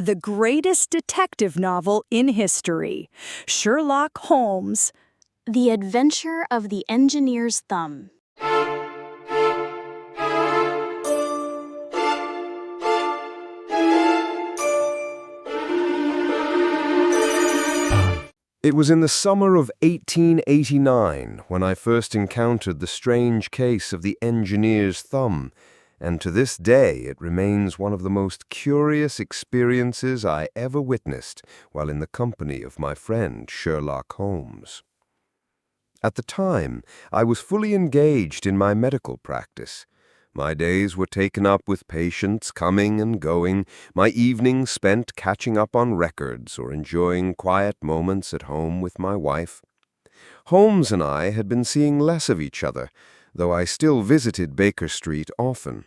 the greatest detective novel in history, Sherlock Holmes. The Adventure of the Engineer's Thumb. It was in the summer of 1889 when I first encountered the strange case of the engineer's thumb, and to this day it remains one of the most curious experiences I ever witnessed while in the company of my friend Sherlock Holmes. At the time, I was fully engaged in my medical practice. My days were taken up with patients coming and going, my evenings spent catching up on records or enjoying quiet moments at home with my wife. Holmes and I had been seeing less of each other, though I still visited Baker Street often.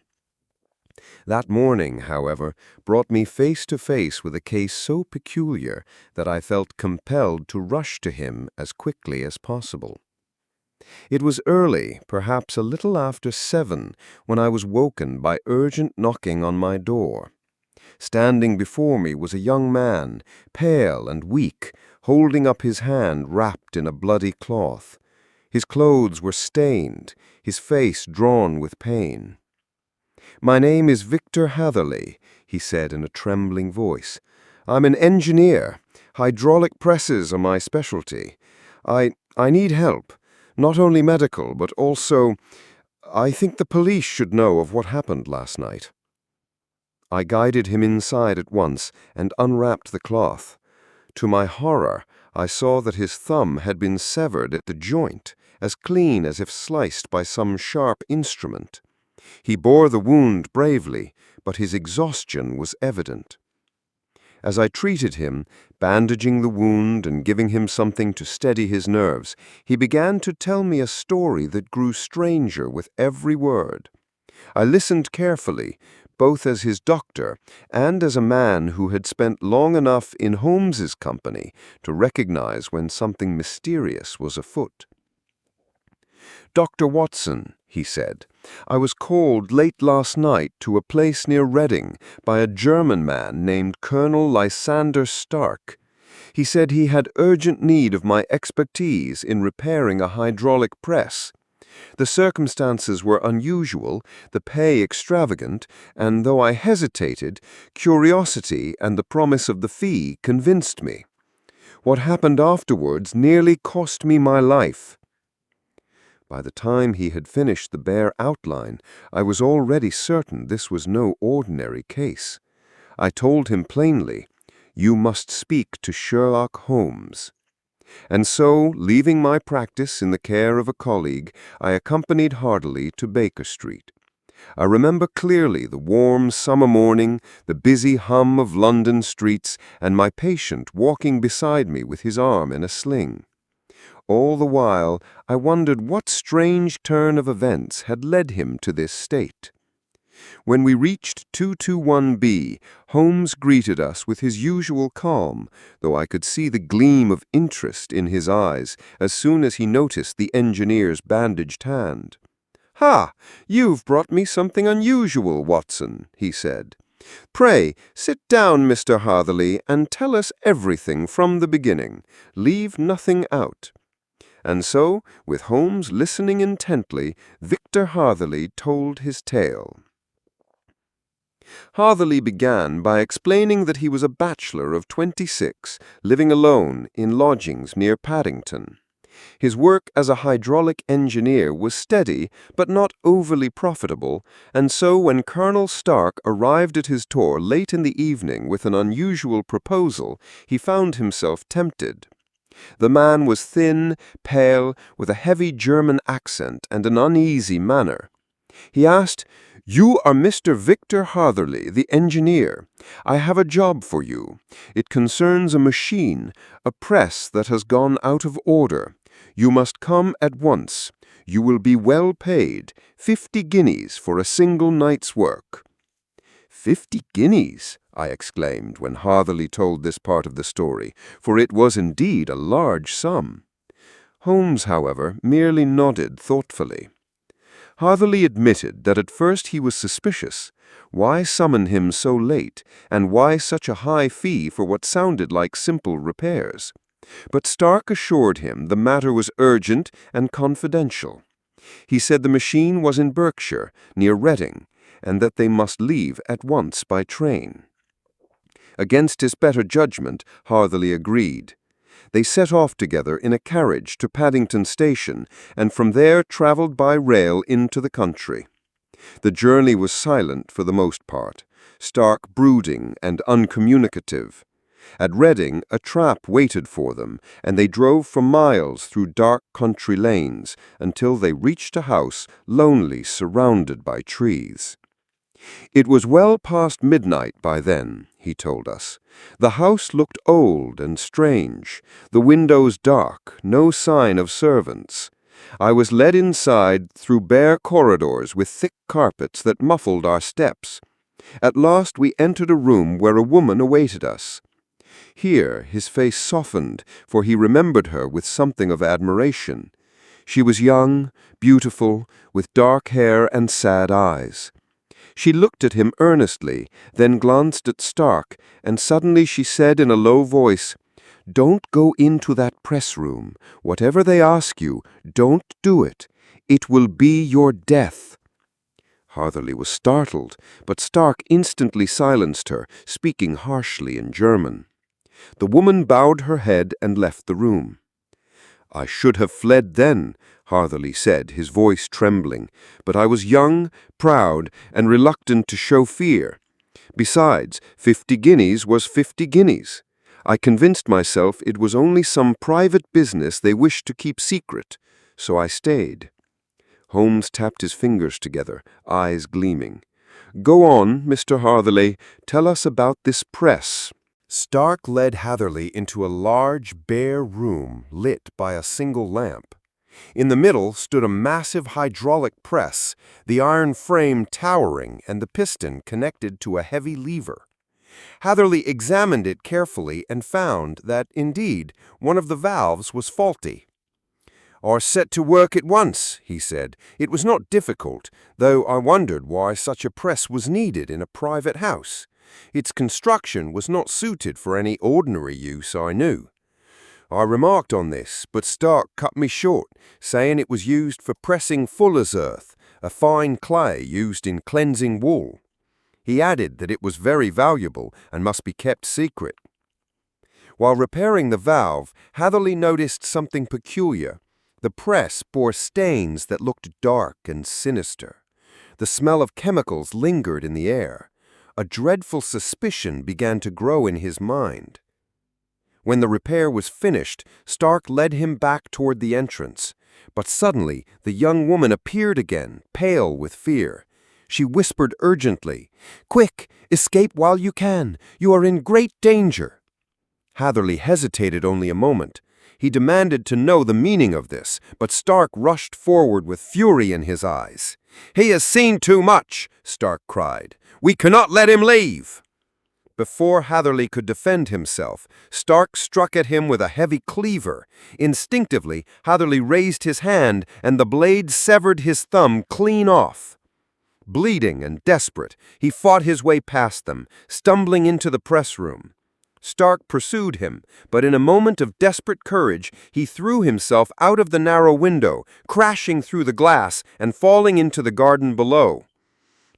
That morning, however, brought me face to face with a case so peculiar that I felt compelled to rush to him as quickly as possible. It was early, perhaps a little after 7, when I was woken by urgent knocking on my door. Standing before me was a young man, pale and weak, holding up his hand wrapped in a bloody cloth. His clothes were stained, his face drawn with pain. "My name is Victor Hatherley," he said in a trembling voice. "I'm an engineer. Hydraulic presses are my specialty. I need help. Not only medical, but also, I think the police should know of what happened last night." I guided him inside at once and unwrapped the cloth. To my horror, I saw that his thumb had been severed at the joint, as clean as if sliced by some sharp instrument. He bore the wound bravely, but his exhaustion was evident. As I treated him, bandaging the wound and giving him something to steady his nerves, he began to tell me a story that grew stranger with every word. I listened carefully, both as his doctor and as a man who had spent long enough in Holmes's company to recognize when something mysterious was afoot. "Dr. Watson," he said, "I was called late last night to a place near Reading by a German man named Colonel Lysander Stark. He said he had urgent need of my expertise in repairing a hydraulic press. The circumstances were unusual, the pay extravagant, and though I hesitated, curiosity and the promise of the fee convinced me. What happened afterwards nearly cost me my life." By the time he had finished the bare outline, I was already certain this was no ordinary case. I told him plainly, "You must speak to Sherlock Holmes." And so, leaving my practice in the care of a colleague, I accompanied Hatherley to Baker Street. I remember clearly the warm summer morning, the busy hum of London streets, and my patient walking beside me with his arm in a sling. All the while, I wondered what strange turn of events had led him to this state. When we reached 221B, Holmes greeted us with his usual calm, though I could see the gleam of interest in his eyes as soon as he noticed the engineer's bandaged hand. "Ha! You've brought me something unusual, Watson," he said. "Pray, sit down, Mr. Hatherley, and tell us everything from the beginning. Leave nothing out." And so, with Holmes listening intently, Victor Hatherley told his tale. Hatherley began by explaining that he was a bachelor of 26, living alone in lodgings near Paddington. His work as a hydraulic engineer was steady but not overly profitable, and so when Colonel Stark arrived at his door late in the evening with an unusual proposal, he found himself tempted. The man was thin, pale, with a heavy German accent and an uneasy manner. He asked, "You are Mr. Victor Hatherley, the engineer. I have a job for you. It concerns a machine, a press that has gone out of order. You must come at once. You will be well paid, 50 guineas for a single night's work." 50 guineas, I exclaimed when Hatherley told this part of the story, for it was indeed a large sum. Holmes, however, merely nodded thoughtfully. Hatherley admitted that at first he was suspicious. Why summon him so late, and why such a high fee for what sounded like simple repairs? But Stark assured him the matter was urgent and confidential. He said the machine was in Berkshire, near Reading, and that they must leave at once by train. Against his better judgment, Hatherley agreed. They set off together in a carriage to Paddington Station, and from there travelled by rail into the country. The journey was silent for the most part, Stark brooding and uncommunicative. At Reading, a trap waited for them, and they drove for miles through dark country lanes until they reached a house lonely, surrounded by trees. It was well past midnight by then, he told us. The house looked old and strange, the windows dark, no sign of servants. I was led inside through bare corridors with thick carpets that muffled our steps. At last we entered a room where a woman awaited us. Here his face softened, for he remembered her with something of admiration. She was young, beautiful, with dark hair and sad eyes. She looked at him earnestly, then glanced at Stark, and suddenly she said in a low voice, "Don't go into that press room. Whatever they ask you, don't do it. It will be your death." Hatherley was startled, but Stark instantly silenced her, speaking harshly in German. The woman bowed her head and left the room. "I should have fled then," Hatherley said, his voice trembling, "but I was young, proud, and reluctant to show fear. Besides, 50 guineas was 50 guineas. I convinced myself it was only some private business they wished to keep secret, so I stayed." Holmes tapped his fingers together, eyes gleaming. "Go on, Mr. Hatherley. Tell us about this press." Stark led Hatherley into a large, bare room lit by a single lamp. In the middle stood a massive hydraulic press, the iron frame towering and the piston connected to a heavy lever. Hatherley examined it carefully and found that, indeed, one of the valves was faulty. "I set to work at once," he said. "It was not difficult, though I wondered why such a press was needed in a private house. Its construction was not suited for any ordinary use, I knew. I remarked on this, but Stark cut me short, saying it was used for pressing fuller's earth, a fine clay used in cleansing wool. He added that it was very valuable and must be kept secret." While repairing the valve, Hatherley noticed something peculiar. The press bore stains that looked dark and sinister. The smell of chemicals lingered in the air. A dreadful suspicion began to grow in his mind. When the repair was finished, Stark led him back toward the entrance. But suddenly, the young woman appeared again, pale with fear. She whispered urgently, "Quick, escape while you can. You are in great danger." Hatherley hesitated only a moment. He demanded to know the meaning of this, but Stark rushed forward with fury in his eyes. "He has seen too much," Stark cried. "We cannot let him leave." Before Hatherley could defend himself, Stark struck at him with a heavy cleaver. Instinctively, Hatherley raised his hand, and the blade severed his thumb clean off. Bleeding and desperate, he fought his way past them, stumbling into the press room. Stark pursued him, but in a moment of desperate courage, he threw himself out of the narrow window, crashing through the glass and falling into the garden below.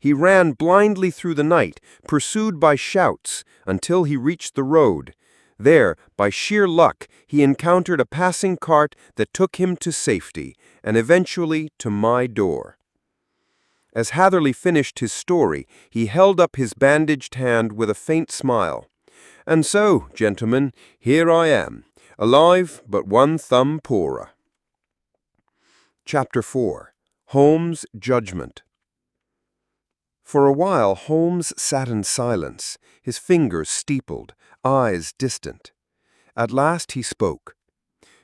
He ran blindly through the night, pursued by shouts, until he reached the road. There, by sheer luck, he encountered a passing cart that took him to safety, and eventually to my door. As Hatherley finished his story, he held up his bandaged hand with a faint smile. "And so, gentlemen, here I am, alive but one thumb poorer." Chapter 4. Holmes' Judgment. For a while Holmes sat in silence, his fingers steepled, eyes distant. At last he spoke.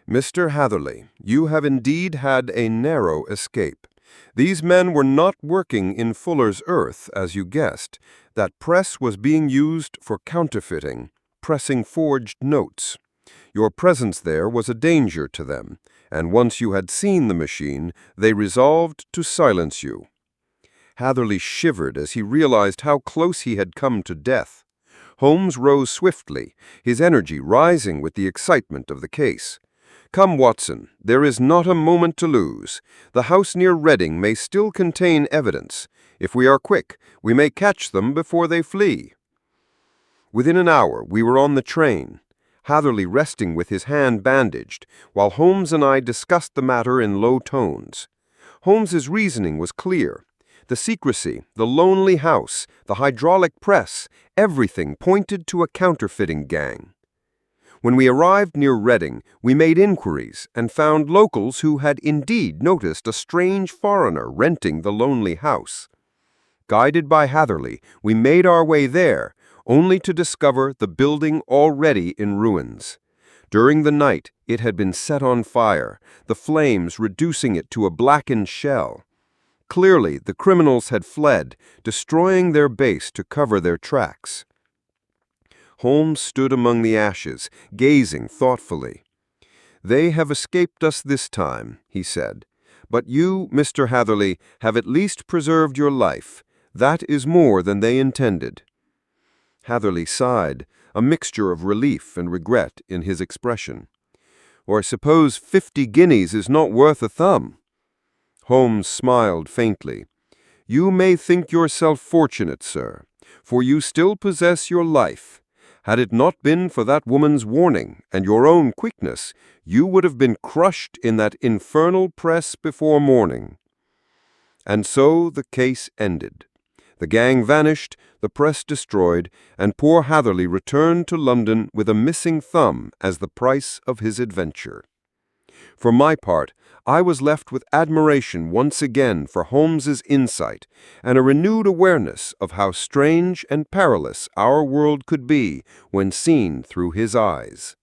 "Mr. Hatherley, you have indeed had a narrow escape. These men were not working in fuller's earth, as you guessed. That press was being used for counterfeiting, pressing forged notes. Your presence there was a danger to them, and once you had seen the machine, they resolved to silence you." Hatherley shivered as he realized how close he had come to death. Holmes rose swiftly, his energy rising with the excitement of the case. "Come, Watson, there is not a moment to lose. The house near Reading may still contain evidence. If we are quick, we may catch them before they flee." Within an hour, we were on the train, Hatherley resting with his hand bandaged, while Holmes and I discussed the matter in low tones. Holmes's reasoning was clear. The secrecy, the lonely house, the hydraulic press, everything pointed to a counterfeiting gang. When we arrived near Reading, we made inquiries and found locals who had indeed noticed a strange foreigner renting the lonely house. Guided by Hatherley, we made our way there, only to discover the building already in ruins. During the night, it had been set on fire, the flames reducing it to a blackened shell. Clearly, the criminals had fled, destroying their base to cover their tracks. Holmes stood among the ashes, gazing thoughtfully. "They have escaped us this time," he said. "But you, Mr. Hatherley, have at least preserved your life. That is more than they intended." Hatherley sighed, a mixture of relief and regret in his expression. "Or I suppose 50 guineas is not worth a thumb." Holmes smiled faintly. "You may think yourself fortunate, sir, for you still possess your life. Had it not been for that woman's warning and your own quickness, you would have been crushed in that infernal press before morning." And so the case ended. The gang vanished, the press destroyed, and poor Hatherley returned to London with a missing thumb as the price of his adventure. For my part, I was left with admiration once again for Holmes's insight and a renewed awareness of how strange and perilous our world could be when seen through his eyes.